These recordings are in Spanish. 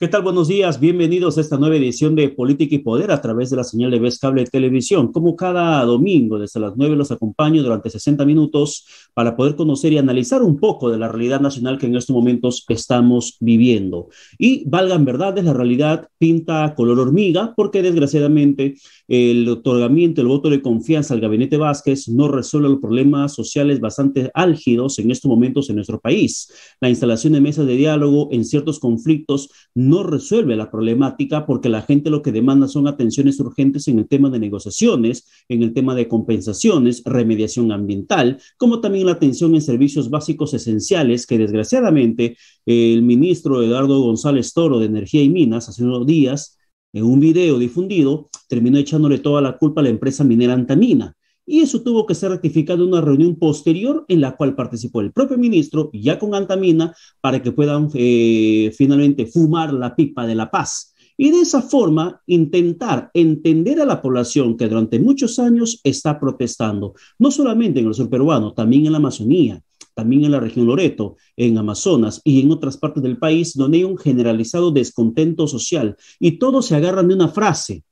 ¿Qué tal? Buenos días, bienvenidos a esta nueva edición de Política y Poder a través de la señal de Vez Cable Televisión. Como cada domingo, desde las 9 los acompaño durante 60 minutos para poder conocer y analizar un poco de la realidad nacional que en estos momentos estamos viviendo. Y valgan verdades, la realidad pinta color hormiga porque desgraciadamente el otorgamiento, el voto de confianza al gabinete Vázquez no resuelve los problemas sociales bastante álgidos en estos momentos en nuestro país. La instalación de mesas de diálogo en ciertos conflictos no resuelve la problemática porque la gente lo que demanda son atenciones urgentes en el tema de negociaciones, en el tema de compensaciones, remediación ambiental, como también la atención en servicios básicos esenciales que desgraciadamente el ministro Eduardo González Toro de Energía y Minas hace unos días en un video difundido terminó echándole toda la culpa a la empresa minera Antamina. Y eso tuvo que ser rectificado en una reunión posterior en la cual participó el propio ministro, ya con Antamina, para que puedan finalmente fumar la pipa de la paz. Y de esa forma intentar entender a la población que durante muchos años está protestando, no solamente en el sur peruano, también en la Amazonía, también en la región Loreto, en Amazonas y en otras partes del país donde hay un generalizado descontento social y todos se agarran de una frase: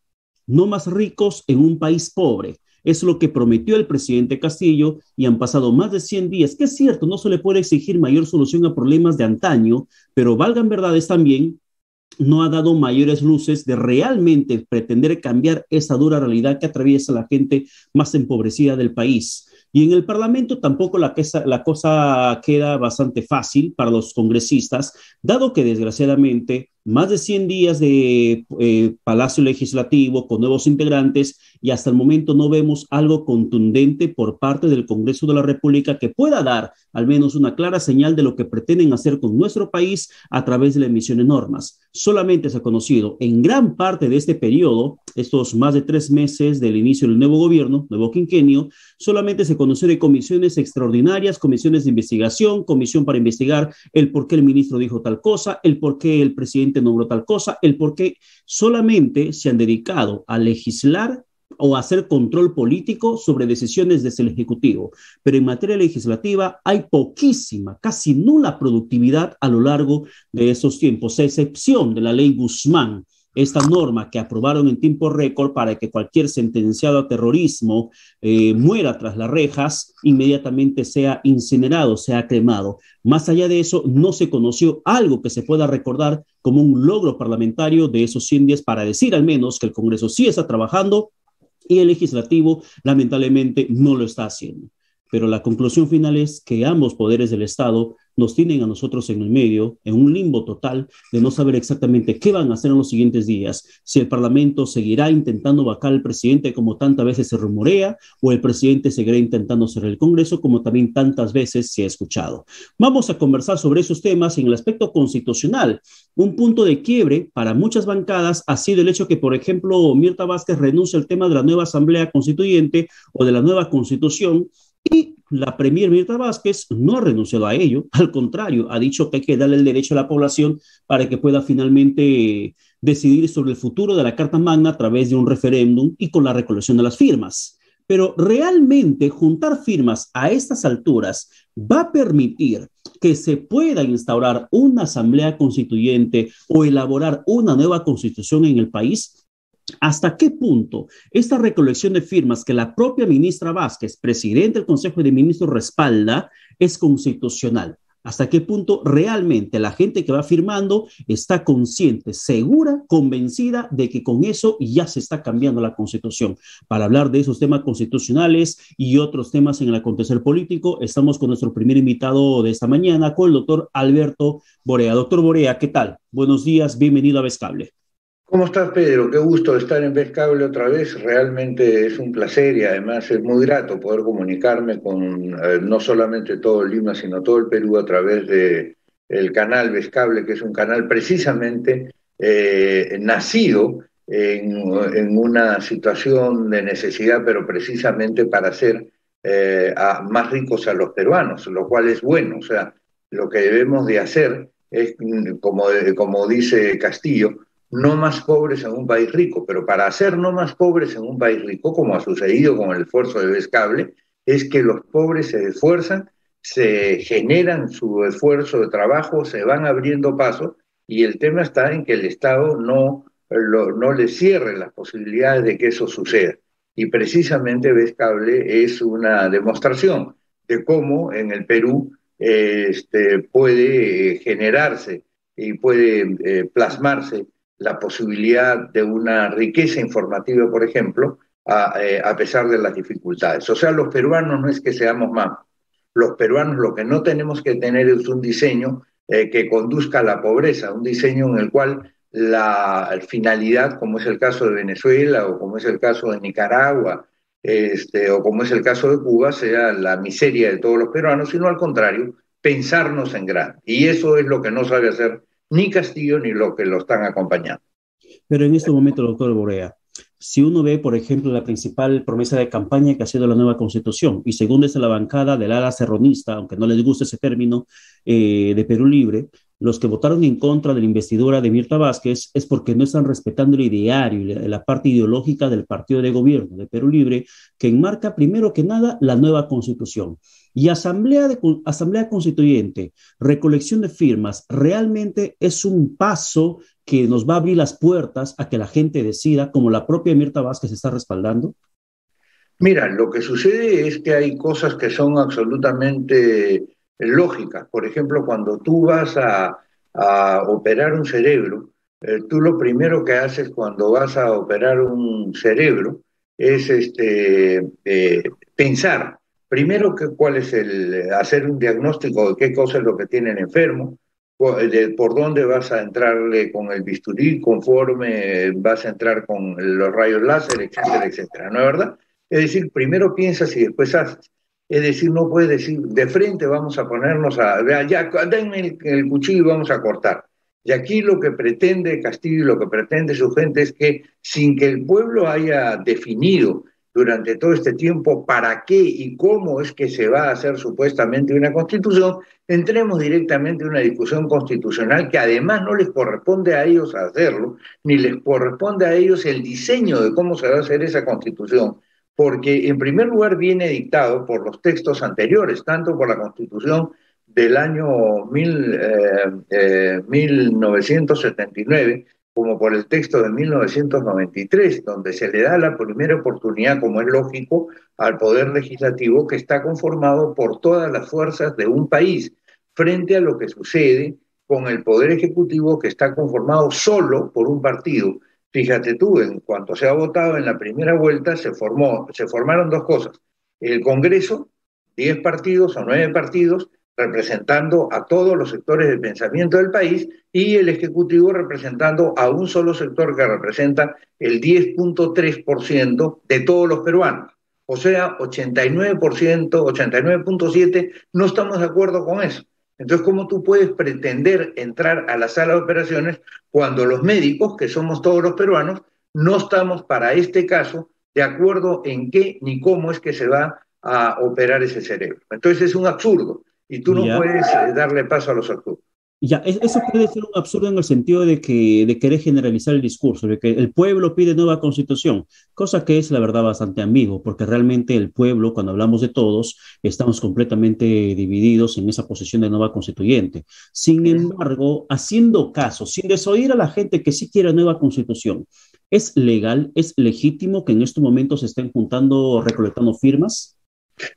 no más ricos en un país pobre. Es lo que prometió el presidente Castillo y han pasado más de 100 días, que es cierto, no se le puede exigir mayor solución a problemas de antaño, pero valgan verdades también, no ha dado mayores luces de realmente pretender cambiar esa dura realidad que atraviesa la gente más empobrecida del país. Y en el Parlamento tampoco la cosa queda bastante fácil para los congresistas, dado que desgraciadamente más de 100 días de Palacio Legislativo con nuevos integrantes y hasta el momento no vemos algo contundente por parte del Congreso de la República que pueda dar al menos una clara señal de lo que pretenden hacer con nuestro país a través de la emisión de normas. Solamente se ha conocido en gran parte de este periodo, estos más de 3 meses del inicio del nuevo gobierno, nuevo quinquenio, solamente se conoció de comisiones extraordinarias, comisiones de investigación, comisión para investigar el por qué el ministro dijo tal cosa, el por qué el presidente nombró tal cosa, el por qué solamente se han dedicado a legislar o hacer control político sobre decisiones desde el Ejecutivo. Pero en materia legislativa hay poquísima, casi nula productividad a lo largo de esos tiempos, a excepción de la ley Guzmán, esta norma que aprobaron en tiempo récord para que cualquier sentenciado a terrorismo muera tras las rejas, inmediatamente sea incinerado, sea cremado. Más allá de eso, no se conoció algo que se pueda recordar como un logro parlamentario de esos 100 días para decir al menos que el Congreso sí está trabajando y el legislativo lamentablemente no lo está haciendo. Pero la conclusión final es que ambos poderes del Estado nos tienen a nosotros en el medio, en un limbo total de no saber exactamente qué van a hacer en los siguientes días, si el Parlamento seguirá intentando vacar al presidente como tantas veces se rumorea, o el presidente seguirá intentando cerrar el Congreso como también tantas veces se ha escuchado. Vamos a conversar sobre esos temas en el aspecto constitucional. Un punto de quiebre para muchas bancadas ha sido el hecho que, por ejemplo, Mirta Vázquez renuncia al tema de la nueva Asamblea Constituyente o de la nueva Constitución, y la premier Mirta Vázquez no ha renunciado a ello, al contrario, ha dicho que hay que darle el derecho a la población para que pueda finalmente decidir sobre el futuro de la Carta Magna a través de un referéndum y con la recolección de las firmas. Pero realmente juntar firmas a estas alturas va a permitir que se pueda instaurar una asamblea constituyente o elaborar una nueva constitución en el país. ¿Hasta qué punto esta recolección de firmas que la propia ministra Vázquez, presidente del Consejo de Ministros, respalda, es constitucional? ¿Hasta qué punto realmente la gente que va firmando está consciente, segura, convencida de que con eso ya se está cambiando la Constitución? Para hablar de esos temas constitucionales y otros temas en el acontecer político, estamos con nuestro primer invitado de esta mañana, con el doctor Alberto Borea. Doctor Borea, ¿qué tal? Buenos días, bienvenido a Vezcable. ¿Cómo estás, Pedro? Qué gusto estar en Vez Cable otra vez. Realmente es un placer y además es muy grato poder comunicarme con no solamente todo Lima, sino todo el Perú a través de el canal Vez Cable, que es un canal precisamente nacido en una situación de necesidad, pero precisamente para hacer más ricos a los peruanos, lo cual es bueno. O sea, lo que debemos de hacer es, como dice Castillo, no más pobres en un país rico, pero para hacer no más pobres en un país rico, como ha sucedido con el esfuerzo de Vezcable, es que los pobres se esfuerzan, se generan su esfuerzo de trabajo, se van abriendo paso y el tema está en que el Estado no le cierre las posibilidades de que eso suceda. Y precisamente Vez Cable es una demostración de cómo en el Perú puede generarse y puede plasmarse la posibilidad de una riqueza informativa, por ejemplo, a pesar de las dificultades. O sea, los peruanos no es que seamos más. Los peruanos lo que no tenemos que tener es un diseño que conduzca a la pobreza, un diseño en el cual la finalidad, como es el caso de Venezuela o como es el caso de Nicaragua, o como es el caso de Cuba, sea la miseria de todos los peruanos, sino al contrario, pensarnos en grande. Y eso es lo que no sabe hacer ni Castillo ni lo que lo están acompañando. Pero en este momento, doctor Borea, si uno ve, por ejemplo, la principal promesa de campaña que ha sido la nueva constitución, y según desde la bancada del ala serronista, aunque no les guste ese término, de Perú Libre, los que votaron en contra de la investidura de Mirta Vázquez es porque no están respetando el ideario y la parte ideológica del partido de gobierno de Perú Libre, que enmarca primero que nada la nueva constitución. Y asamblea constituyente, recolección de firmas, realmente es un paso que nos va a abrir las puertas a que la gente decida, como la propia Mirta Vázquez está respaldando? Mira, lo que sucede es que hay cosas que son absolutamente lógicas. Por ejemplo, cuando tú vas a operar un cerebro, tú lo primero que haces cuando vas a operar un cerebro es pensar, primero que cuál es hacer un diagnóstico de qué cosa es lo que tiene el enfermo, por dónde vas a entrarle con el bisturí, conforme vas a entrar con los rayos láser, etcétera, etcétera, ¿no es verdad? Es decir, primero piensas y después haces. Es decir, no puedes decir, de frente vamos a ponernos ya, denme el cuchillo y vamos a cortar. Y aquí lo que pretende Castillo y lo que pretende su gente es que sin que el pueblo haya definido durante todo este tiempo para qué y cómo es que se va a hacer supuestamente una constitución, entremos directamente en una discusión constitucional que además no les corresponde a ellos hacerlo, ni les corresponde a ellos el diseño de cómo se va a hacer esa constitución, porque en primer lugar viene dictado por los textos anteriores, tanto por la Constitución del año 1979 como por el texto de 1993, donde se le da la primera oportunidad, como es lógico, al Poder Legislativo, que está conformado por todas las fuerzas de un país, frente a lo que sucede con el Poder Ejecutivo, que está conformado solo por un partido. Fíjate tú, en cuanto se ha votado en la primera vuelta, se formaron dos cosas. El Congreso, 10 partidos o 9 partidos, representando a todos los sectores de pensamiento del país, y el Ejecutivo representando a un solo sector que representa el 10.3% de todos los peruanos. O sea, 89%, 89.7%, no estamos de acuerdo con eso. Entonces, ¿cómo tú puedes pretender entrar a la sala de operaciones cuando los médicos, que somos todos los peruanos, no estamos para este caso de acuerdo en qué ni cómo es que se va a operar ese cerebro? Entonces es un absurdo y tú no Ya, puedes darle paso a los absurdos. ya, eso puede ser un absurdo en el sentido de querer generalizar el discurso, de que el pueblo pide nueva constitución, cosa que es la verdad bastante ambiguo, porque realmente el pueblo, cuando hablamos de todos, estamos completamente divididos en esa posición de nueva constituyente. Sin embargo, haciendo caso, sin desoír a la gente que sí quiere nueva constitución, ¿es legal, es legítimo que en estos momentos se estén juntando, recolectando firmas?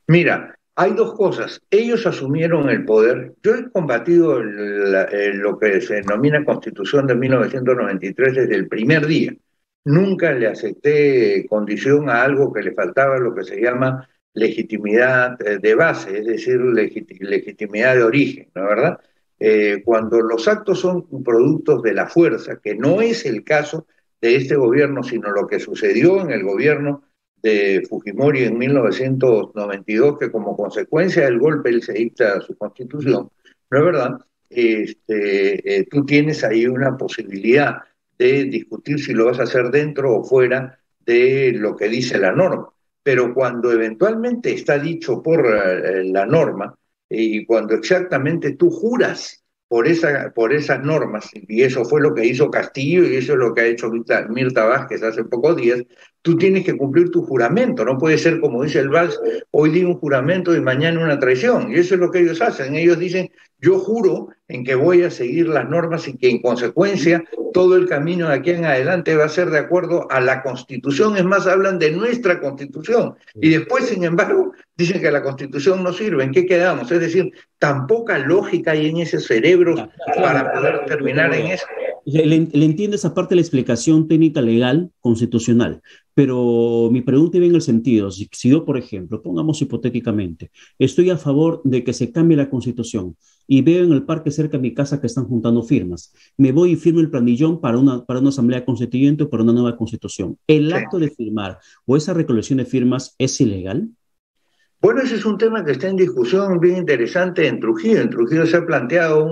Mira, hay dos cosas. Ellos asumieron el poder. Yo he combatido lo que se denomina Constitución de 1993 desde el primer día. Nunca le acepté condición a algo que le faltaba, lo que se llama legitimidad de base, es decir, legitimidad de origen, ¿no es verdad? Cuando los actos son productos de la fuerza, que no es el caso de este gobierno, sino lo que sucedió en el gobierno de Fujimori en 1992, que como consecuencia del golpe él se dicta su constitución, ¿no es verdad? Tú tienes ahí una posibilidad de discutir si lo vas a hacer dentro o fuera de lo que dice la norma. Pero cuando eventualmente está dicho por la norma y cuando exactamente tú juras por esas normas, y eso fue lo que hizo Castillo y eso es lo que ha hecho Mirta Vázquez hace pocos días, tú tienes que cumplir tu juramento, no puede ser como dice el Vals, hoy di un juramento y mañana una traición, y eso es lo que ellos hacen, ellos dicen, yo juro en que voy a seguir las normas y que en consecuencia todo el camino de aquí en adelante va a ser de acuerdo a la Constitución, es más, hablan de nuestra Constitución, y después, sin embargo, dicen que la Constitución no sirve, ¿en qué quedamos? Es decir, tan poca lógica hay en esos cerebros para poder terminar en eso. Le entiendo esa parte de la explicación técnica legal constitucional, pero mi pregunta iba en el sentido, si yo, por ejemplo, pongamos hipotéticamente, estoy a favor de que se cambie la constitución y veo en el parque cerca de mi casa que están juntando firmas, me voy y firmo el planillón para una asamblea constituyente o para una nueva constitución. ¿El acto de firmar o esa recolección de firmas es ilegal? Bueno, ese es un tema que está en discusión bien interesante en Trujillo. En Trujillo se ha planteado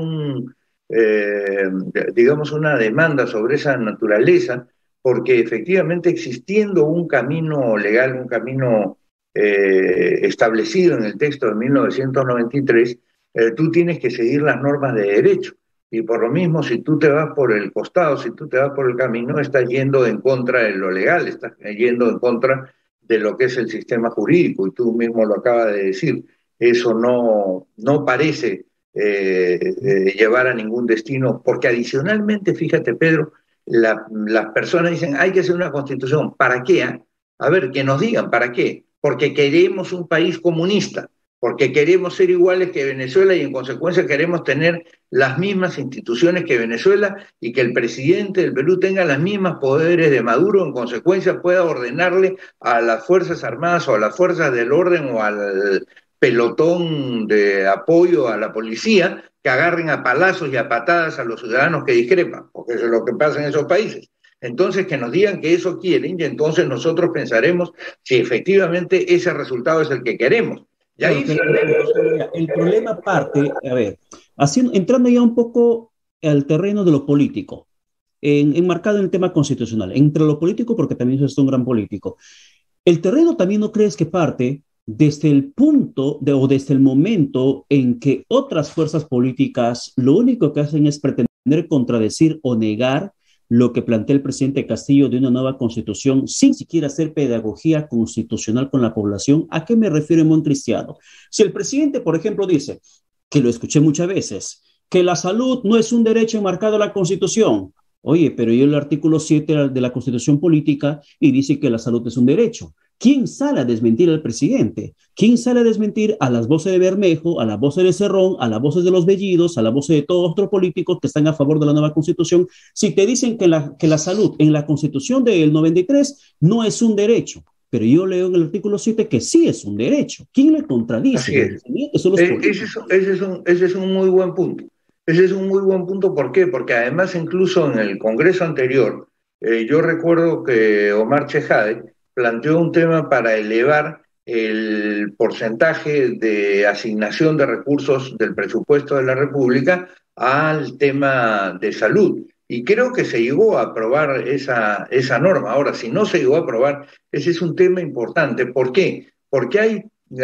digamos, una demanda sobre esa naturaleza, porque efectivamente existiendo un camino legal, un camino establecido en el texto de 1993, tú tienes que seguir las normas de derecho. Y por lo mismo, si tú te vas por el costado, si tú te vas por el camino, estás yendo en contra de lo legal, estás yendo en contra de lo que es el sistema jurídico, y tú mismo lo acabas de decir, eso no parece llevar a ningún destino, porque adicionalmente, fíjate Pedro, las personas dicen, hay que hacer una constitución, ¿para qué? A ver, que nos digan, ¿para qué? Porque queremos un país comunista, porque queremos ser iguales que Venezuela y en consecuencia queremos tener las mismas instituciones que Venezuela y que el presidente del Perú tenga los mismos poderes de Maduro, en consecuencia pueda ordenarle a las Fuerzas Armadas o a las Fuerzas del Orden o al pelotón de apoyo a la policía que agarren a palazos y a patadas a los ciudadanos que discrepan, porque eso es lo que pasa en esos países. Entonces, que nos digan que eso quieren y entonces nosotros pensaremos si efectivamente ese resultado es el que queremos. Y ahí Claro, el problema parte, a ver, entrando ya un poco al terreno de lo político, enmarcado en el tema constitucional, entre lo político, porque también es un gran político. El terreno también no crees que parte desde el o desde el momento en que otras fuerzas políticas lo único que hacen es pretender contradecir o negar lo que plantea el presidente Castillo de una nueva constitución sin siquiera hacer pedagogía constitucional con la población. ¿A qué me refiero en buen cristiano? Si el presidente, por ejemplo, dice, que lo escuché muchas veces, que la salud no es un derecho marcado en la Constitución. Oye, pero yo el artículo 7 de la Constitución Política y dice que la salud es un derecho. ¿Quién sale a desmentir al presidente? ¿Quién sale a desmentir a las voces de Bermejo, a las voces de Cerrón, a las voces de los Bellidos, a las voces de todos otros políticos que están a favor de la nueva Constitución? Si te dicen que la salud en la Constitución del 93 no es un derecho, pero yo leo en el artículo 7 que sí es un derecho. ¿Quién le contradice? Ese es un muy buen punto. Ese es un muy buen punto, ¿por qué? Porque además incluso en el Congreso anterior, yo recuerdo que Omar Chejade planteó un tema para elevar el porcentaje de asignación de recursos del presupuesto de la República al tema de salud. Y creo que se llegó a aprobar esa norma. Ahora, si no se llegó a aprobar, ese es un tema importante. ¿Por qué? Porque hay,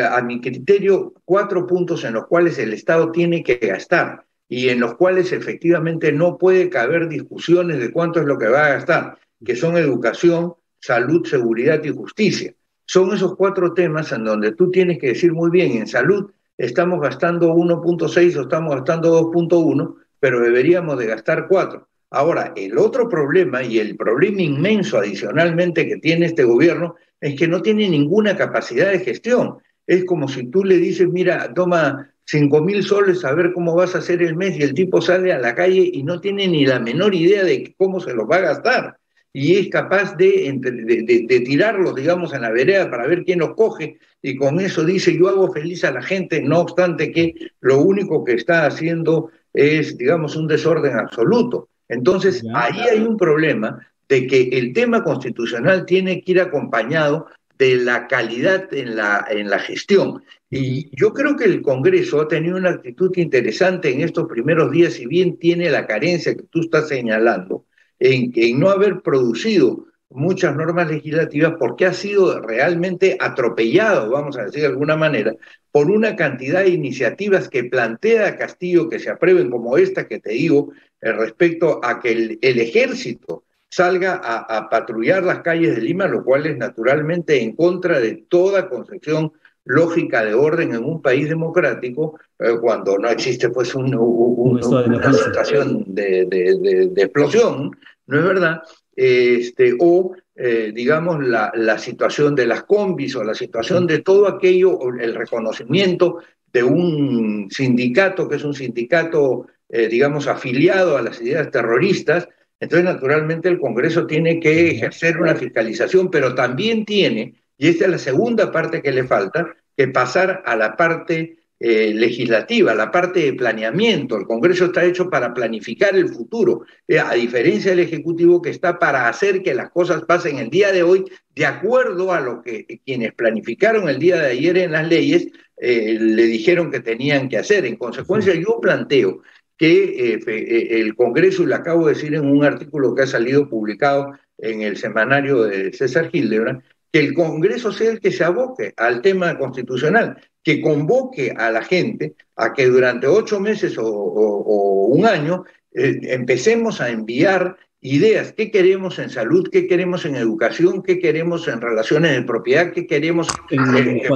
a mi criterio, 4 puntos en los cuales el Estado tiene que gastar y en los cuales efectivamente no puede caber discusiones de cuánto es lo que va a gastar, que son educación, salud, seguridad y justicia. Son esos 4 temas en donde tú tienes que decir muy bien, en salud estamos gastando 1.6 o estamos gastando 2.1, pero deberíamos de gastar 4. Ahora, el otro problema y el problema inmenso adicionalmente que tiene este gobierno es que no tiene ninguna capacidad de gestión. Es como si tú le dices, mira, toma 5.000 soles a ver cómo vas a hacer el mes y el tipo sale a la calle y no tiene ni la menor idea de cómo se los va a gastar y es capaz de tirarlos, digamos, en la vereda para ver quién los coge y con eso dice yo hago feliz a la gente, no obstante que lo único que está haciendo es, digamos, un desorden absoluto. Entonces, ahí hay un problema de que el tema constitucional tiene que ir acompañado de la calidad en la gestión. Y yo creo que el Congreso ha tenido una actitud interesante en estos primeros días, si bien tiene la carencia que tú estás señalando, en no haber producido muchas normas legislativas porque ha sido realmente atropellado, vamos a decir de alguna manera, por una cantidad de iniciativas que plantea Castillo que se aprueben como esta que te digo, respecto a que el ejército salga a patrullar las calles de Lima, lo cual es naturalmente en contra de toda concepción lógica de orden en un país democrático, cuando no existe pues estado de una emergencia. situación de explosión, ¿no es verdad? Digamos, la situación de las combis o la situación de todo aquello, el reconocimiento de un sindicato que es un sindicato, digamos, afiliado a las ideas terroristas. Entonces, naturalmente, el Congreso tiene que ejercer una fiscalización, pero también tiene, y esta es la segunda parte que le falta, que pasar a la parte legislativa, la parte de planeamiento. El Congreso está hecho para planificar el futuro, a diferencia del Ejecutivo, que está para hacer que las cosas pasen el día de hoy de acuerdo a lo que quienes planificaron el día de ayer en las leyes le dijeron que tenían que hacer. En consecuencia, yo planteo que el Congreso, y lo acabo de decir en un artículo que ha salido publicado en el semanario de César Hildebrand, que el Congreso sea el que se aboque al tema constitucional, que convoque a la gente a que durante 8 meses o un año empecemos a enviar ideas, qué queremos en salud, qué queremos en educación, qué queremos en relaciones de propiedad, qué queremos que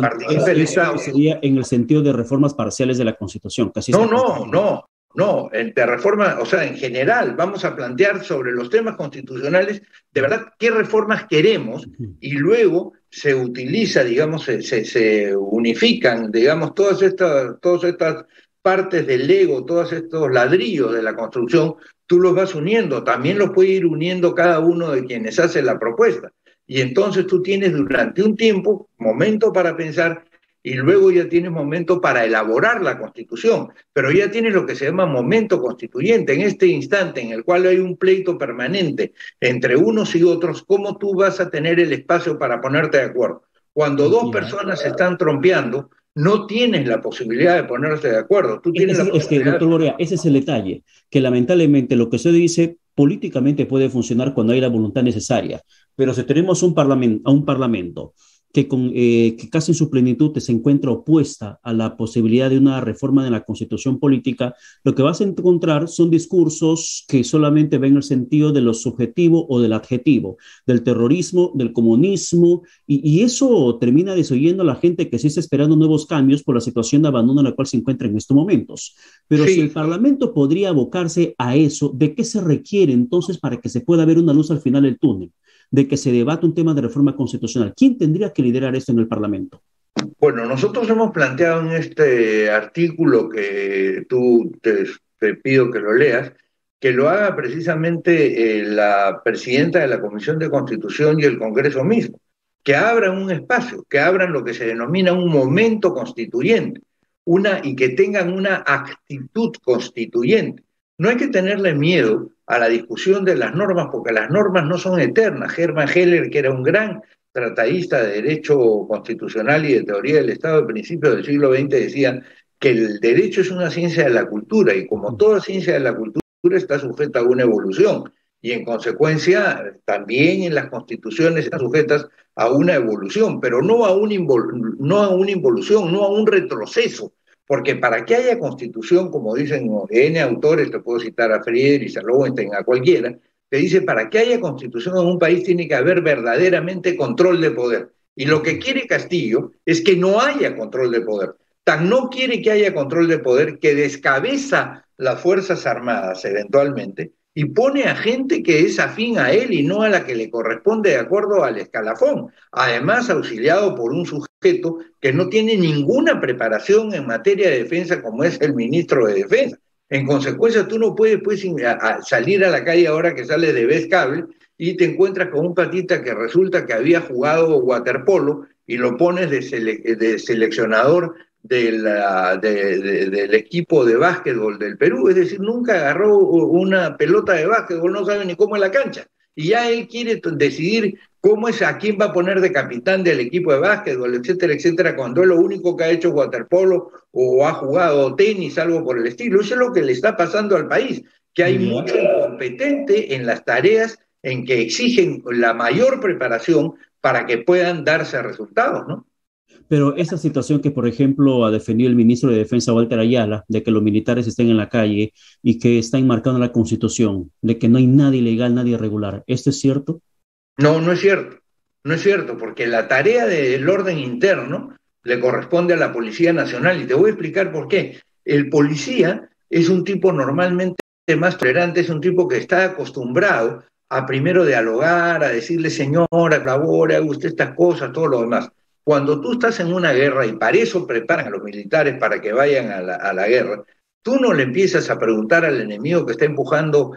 participe el Estado. Sería en el sentido de reformas parciales de la Constitución, casi No, está no, constituido. no, no, de reforma, o sea, en general, vamos a plantear sobre los temas constitucionales, de verdad, qué reformas queremos, y luego se utiliza, digamos, se unifican, digamos, todas estas partes del Lego, todos estos ladrillos de la construcción, tú los vas uniendo, también los puede ir uniendo cada uno de quienes hace la propuesta. Y entonces tú tienes durante un tiempo, momento para pensar, y luego ya tienes momento para elaborar la Constitución, pero ya tienes lo que se llama momento constituyente. En este instante en el cual hay un pleito permanente entre unos y otros, ¿cómo tú vas a tener el espacio para ponerte de acuerdo? Cuando dos personas se están trompeando, no tienes la posibilidad de ponerse de acuerdo. Tú tienes la Es que, posibilidad doctor Borea, ese es el detalle, que lamentablemente lo que usted dice políticamente puede funcionar cuando hay la voluntad necesaria, pero si tenemos a un parlamento que casi en su plenitud se encuentra opuesta a la posibilidad de una reforma de la constitución política, lo que vas a encontrar son discursos que solamente ven el sentido de lo subjetivo o del adjetivo, del terrorismo, del comunismo, y eso termina desoyendo a la gente que sí está esperando nuevos cambios por la situación de abandono en la cual se encuentra en estos momentos. Pero si el sí, Parlamento podría abocarse a eso, ¿de qué se requiere entonces para que se pueda ver una luz al final del túnel? De que se debate un tema de reforma constitucional. ¿Quién tendría que liderar esto en el Parlamento? bueno, nosotros hemos planteado en este artículo que te pido que lo leas, que lo haga precisamente la presidenta de la Comisión de Constitución y el Congreso mismo, que abran un espacio, que abran lo que se denomina un momento constituyente, y que tengan una actitud constituyente. No hay que tenerle miedo a la discusión de las normas, porque las normas no son eternas. Hermann Heller, que era un gran tratadista de derecho constitucional y de teoría del Estado de principios del siglo XX, decía que el derecho es una ciencia de la cultura, y como toda ciencia de la cultura está sujeta a una evolución, y en consecuencia también en las constituciones están sujetas a una evolución, pero no a una involución, no a un retroceso, porque para que haya constitución, como dicen N autores, te puedo citar a Friedrich, a Lowenstein, a cualquiera, que dice, para que haya constitución en un país tiene que haber verdaderamente control de poder. Y lo que quiere Castillo es que no haya control de poder. Tan no quiere que haya control de poder que descabeza las Fuerzas Armadas eventualmente y pone a gente que es afín a él y no a la que le corresponde de acuerdo al escalafón. Además, auxiliado por un sujeto que no tiene ninguna preparación en materia de defensa como es el ministro de Defensa. En consecuencia, tú no puedes pues, salir a la calle ahora que sales de Vez Cable y te encuentras con un patita que resulta que había jugado waterpolo y lo pones de seleccionador del equipo de básquetbol del Perú. Es decir, nunca agarró una pelota de básquetbol, no sabe ni cómo es la cancha. Y ya él quiere decidir cómo es, a quién va a poner de capitán del equipo de básquetbol, etcétera, etcétera, cuando él lo único que ha hecho es waterpolo o ha jugado tenis, algo por el estilo. Eso es lo que le está pasando al país, que hay mucho incompetente en las tareas en que exigen la mayor preparación para que puedan darse resultados, ¿no? Pero esa situación que, por ejemplo, ha defendido el ministro de Defensa, Walter Ayala, de que los militares estén en la calle y que está enmarcado en la Constitución, de que no hay nada ilegal, nadie irregular, ¿esto es cierto? No, no es cierto, no es cierto, porque la tarea del orden interno le corresponde a la Policía Nacional y te voy a explicar por qué. El policía es un tipo normalmente más tolerante, es un tipo que está acostumbrado a primero dialogar, a decirle señora, colabore, haga usted estas cosas, todo lo demás. Cuando tú estás en una guerra y para eso preparan a los militares para que vayan a la guerra, tú no le empiezas a preguntar al enemigo que está empujando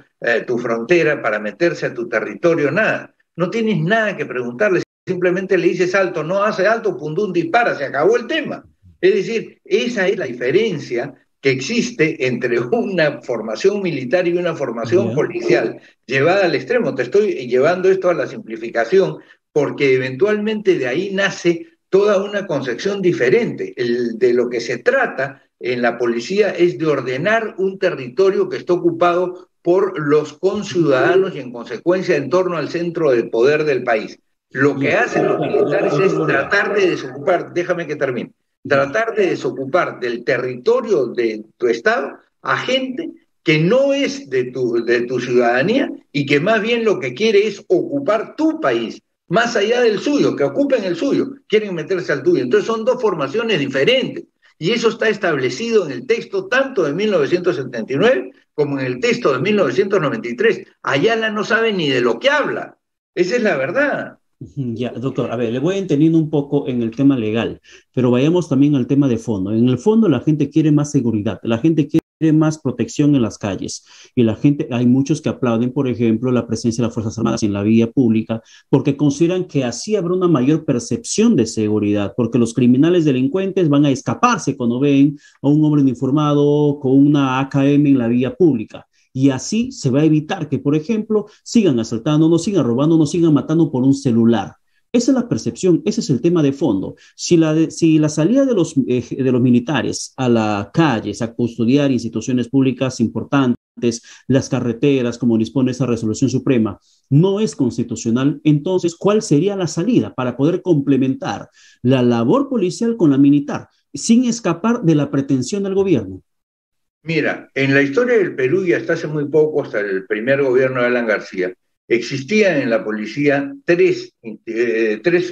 tu frontera para meterse a tu territorio, nada, no tienes nada que preguntarle, simplemente le dices alto, no hace alto, pundún, dispara, se acabó el tema. Es decir, esa es la diferencia que existe entre una formación militar y una formación Ya. policial llevada al extremo. Te estoy llevando esto a la simplificación porque eventualmente de ahí nace toda una concepción diferente. De lo que se trata en la policía es de ordenar un territorio que está ocupado por los conciudadanos y en consecuencia en torno al centro del poder del país. Lo que Ya, hacen los claro, militares doctor es Lorea. tratar de desocupar, déjame que termine, Ya. tratar de desocupar del territorio de tu estado a gente que no es de tu ciudadanía y que más bien lo que quiere es ocupar tu país, más allá del suyo, que ocupen el suyo, quieren meterse al tuyo. Entonces son dos formaciones diferentes. Y eso está establecido en el texto tanto de 1979 como en el texto de 1993. Ayala no sabe ni de lo que habla. Esa es la verdad. Ya, doctor, a ver, le voy entendiendo un poco en el tema legal, pero vayamos también al tema de fondo. En el fondo la gente quiere más seguridad, la gente quiere más protección en las calles y la gente, hay muchos que aplauden, por ejemplo, la presencia de las Fuerzas Armadas en la vía pública porque consideran que así habrá una mayor percepción de seguridad, porque los criminales delincuentes van a escaparse cuando ven a un hombre uniformado con una AKM en la vía pública. Y así se va a evitar que, por ejemplo, sigan asaltando, no sigan robando, no sigan matando por un celular. Esa es la percepción, ese es el tema de fondo. Si la salida de los militares a las calles, a custodiar instituciones públicas importantes, las carreteras, como dispone esa resolución suprema, no es constitucional, entonces, ¿cuál sería la salida para poder complementar la labor policial con la militar, sin escapar de la pretensión del gobierno? Mira, en la historia del Perú y hasta hace muy poco, hasta el primer gobierno de Alan García, existían en la policía tres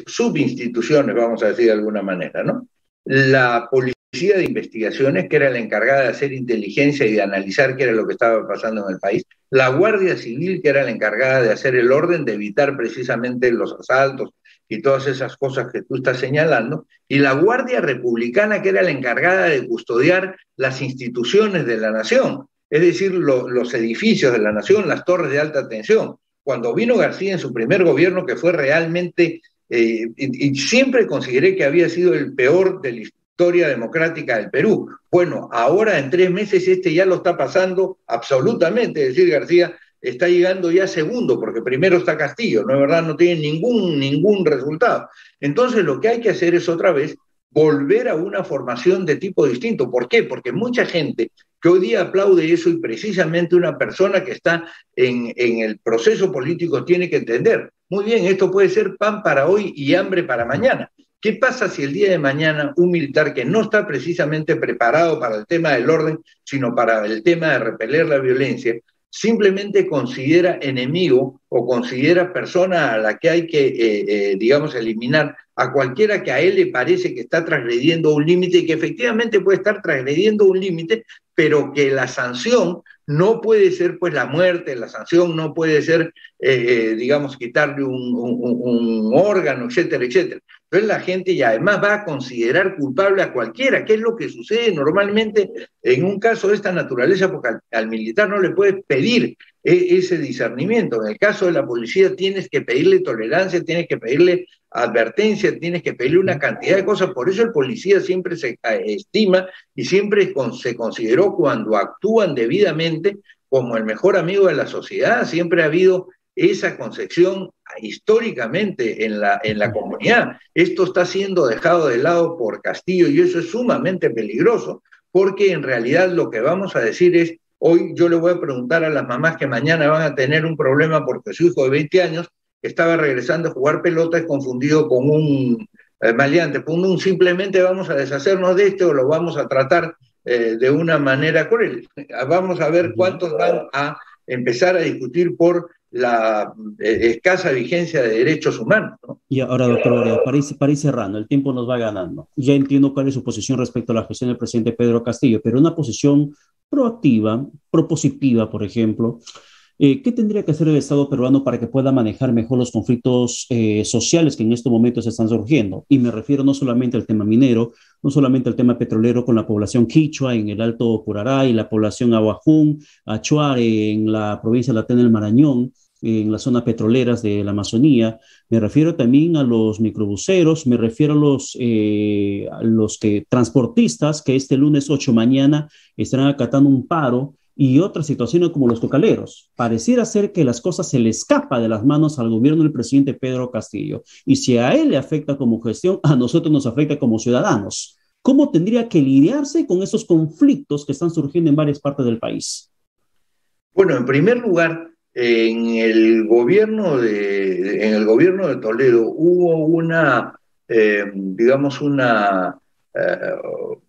subinstituciones, vamos a decir de alguna manera, ¿no? La policía de investigaciones, que era la encargada de hacer inteligencia y de analizar qué era lo que estaba pasando en el país. La Guardia Civil, que era la encargada de hacer el orden, de evitar precisamente los asaltos y todas esas cosas que tú estás señalando, y la Guardia Republicana, que era la encargada de custodiar las instituciones de la nación, es decir, los edificios de la nación, las torres de alta tensión. Cuando vino García en su primer gobierno, que fue realmente, y siempre consideré que había sido el peor de la historia democrática del Perú. Bueno, ahora en 3 meses este ya lo está pasando absolutamente, es decir, García está llegando ya segundo, porque primero está Castillo, ¿no es verdad? No tiene ningún resultado. Entonces lo que hay que hacer es otra vez volver a una formación de tipo distinto. ¿Por qué? Porque mucha gente que hoy día aplaude eso y precisamente una persona que está en el proceso político tiene que entender, muy bien, esto puede ser pan para hoy y hambre para mañana. ¿Qué pasa si el día de mañana un militar que no está precisamente preparado para el tema del orden, sino para el tema de repeler la violencia, simplemente considera enemigo o considera persona a la que hay que, digamos, eliminar a cualquiera que a él le parece que está transgrediendo un límite y que efectivamente puede estar transgrediendo un límite, pero que la sanción no puede ser pues la muerte, la sanción no puede ser, digamos, quitarle un órgano, etcétera, etcétera. Entonces la gente y además va a considerar culpable a cualquiera, que es lo que sucede normalmente en un caso de esta naturaleza, porque al militar no le puedes pedir ese discernimiento. En el caso de la policía tienes que pedirle tolerancia, tienes que pedirle advertencia, tienes que pedirle una cantidad de cosas. Por eso el policía siempre se estima y siempre se consideró cuando actúan debidamente como el mejor amigo de la sociedad. Siempre ha habido esa concepción históricamente en la comunidad. Esto está siendo dejado de lado por Castillo y eso es sumamente peligroso porque en realidad lo que vamos a decir es, hoy yo le voy a preguntar a las mamás que mañana van a tener un problema porque su hijo de 20 años que estaba regresando a jugar pelota es confundido con maleante, simplemente vamos a deshacernos de este o lo vamos a tratar de una manera cruel. Vamos a ver cuántos van a empezar a discutir por la escasa vigencia de derechos humanos, ¿no? Y ahora, doctor Borea, para ir cerrando, el tiempo nos va ganando. Ya entiendo cuál es su posición respecto a la gestión del presidente Pedro Castillo, pero una posición proactiva, propositiva, por ejemplo. ¿Qué tendría que hacer el Estado peruano para que pueda manejar mejor los conflictos sociales que en estos momentos están surgiendo? Y me refiero no solamente al tema minero, no solamente al tema petrolero con la población quichua en el Alto Curará y la población ahuajún, achuare en la provincia de Latena del Marañón, en las zonas petroleras de la Amazonía. Me refiero también a los microbuseros, me refiero a los transportistas que este lunes 8 mañana estarán acatando un paro y otras situaciones como los cocaleros. Pareciera ser que las cosas se le escapa de las manos al gobierno del presidente Pedro Castillo. Y si a él le afecta como gestión, a nosotros nos afecta como ciudadanos. ¿Cómo tendría que lidiarse con esos conflictos que están surgiendo en varias partes del país? Bueno, en primer lugar, en el gobierno de Toledo hubo digamos, una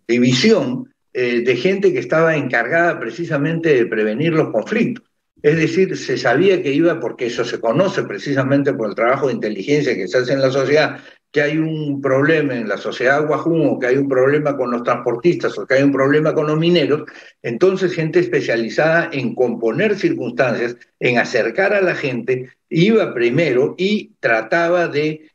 división de gente que estaba encargada precisamente de prevenir los conflictos. Es decir, se sabía que iba, porque eso se conoce precisamente por el trabajo de inteligencia que se hace en la sociedad, que hay un problema en la sociedad Guajún, o que hay un problema con los transportistas, o que hay un problema con los mineros. Entonces gente especializada en componer circunstancias, en acercar a la gente, iba primero y trataba de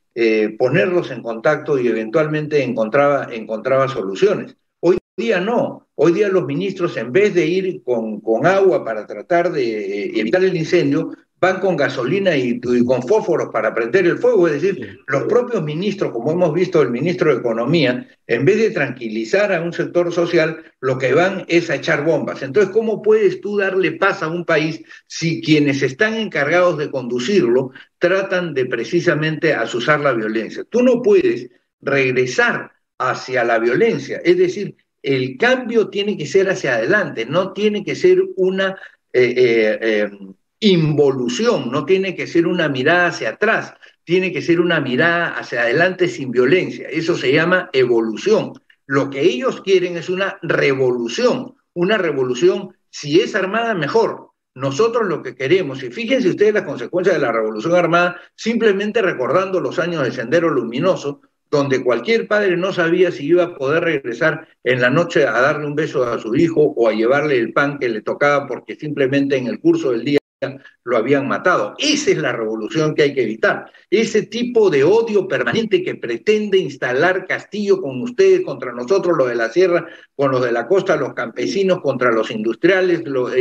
ponerlos en contacto y eventualmente encontraba soluciones. Hoy día no, hoy día los ministros, en vez de ir con agua para tratar de evitar el incendio, van con gasolina y con fósforos para prender el fuego. Es decir, los propios ministros, como hemos visto el ministro de Economía, en vez de tranquilizar a un sector social, lo que van es a echar bombas. Entonces, ¿cómo puedes tú darle paz a un país si quienes están encargados de conducirlo tratan de precisamente azuzar la violencia? Tú no puedes regresar hacia la violencia, es decir, el cambio tiene que ser hacia adelante, no tiene que ser una involución, no tiene que ser una mirada hacia atrás, tiene que ser una mirada hacia adelante sin violencia. Eso se llama evolución. Lo que ellos quieren es una revolución, si es armada mejor. Nosotros lo que queremos, y fíjense ustedes las consecuencias de la revolución armada, simplemente recordando los años de Sendero Luminoso, donde cualquier padre no sabía si iba a poder regresar en la noche a darle un beso a su hijo o a llevarle el pan que le tocaba porque simplemente en el curso del día lo habían matado. Esa es la revolución que hay que evitar. Ese tipo de odio permanente que pretende instalar Castillo con ustedes, contra nosotros, los de la sierra, con los de la costa, los campesinos, contra los industriales, los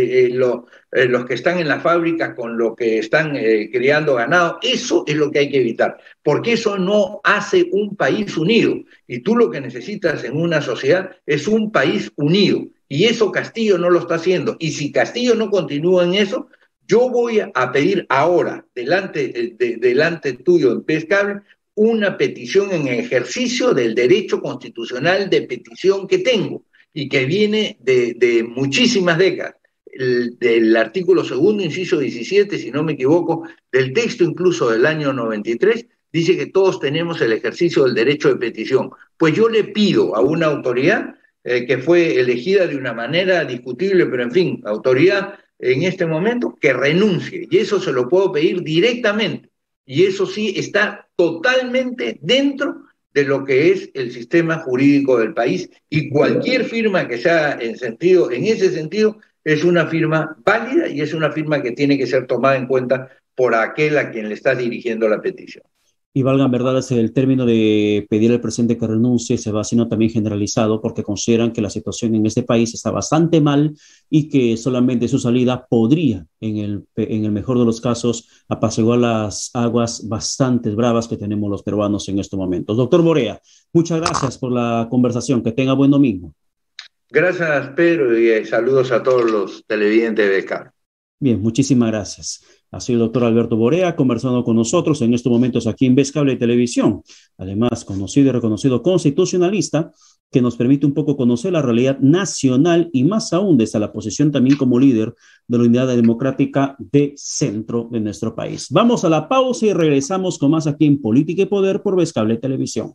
que están en la fábrica, con los que están criando ganado. Eso es lo que hay que evitar, porque eso no hace un país unido. Y tú lo que necesitas en una sociedad es un país unido. Y eso Castillo no lo está haciendo. Y si Castillo no continúa en eso, yo voy a pedir ahora, delante tuyo en Pescable, una petición en ejercicio del derecho constitucional de petición que tengo y que viene de muchísimas décadas. Del artículo segundo, inciso 17, si no me equivoco, del texto incluso del año 93, dice que todos tenemos el ejercicio del derecho de petición. Pues yo le pido a una autoridad que fue elegida de una manera discutible, pero en fin, autoridad en este momento, que renuncie, y eso se lo puedo pedir directamente, y eso sí está totalmente dentro de lo que es el sistema jurídico del país, y cualquier firma que sea en ese sentido es una firma válida y es una firma que tiene que ser tomada en cuenta por aquel a quien le está dirigiendo la petición. Y valgan verdades, el término de pedir al presidente que renuncie se va haciendo también generalizado porque consideran que la situación en este país está bastante mal y que solamente su salida podría, en el mejor de los casos, apaciguar las aguas bastante bravas que tenemos los peruanos en estos momentos. Doctor Borea, muchas gracias por la conversación. Que tenga buen domingo. Gracias, Pedro, y saludos a todos los televidentes de Pescable. Bien, muchísimas gracias. Ha sido el doctor Alberto Borea conversando con nosotros en estos momentos aquí en Pescable Televisión. Además, conocido y reconocido constitucionalista que nos permite un poco conocer la realidad nacional y más aún desde la posición también como líder de la Unidad Democrática de Centro de nuestro país. Vamos a la pausa y regresamos con más aquí en Política y Poder por Pescable Televisión.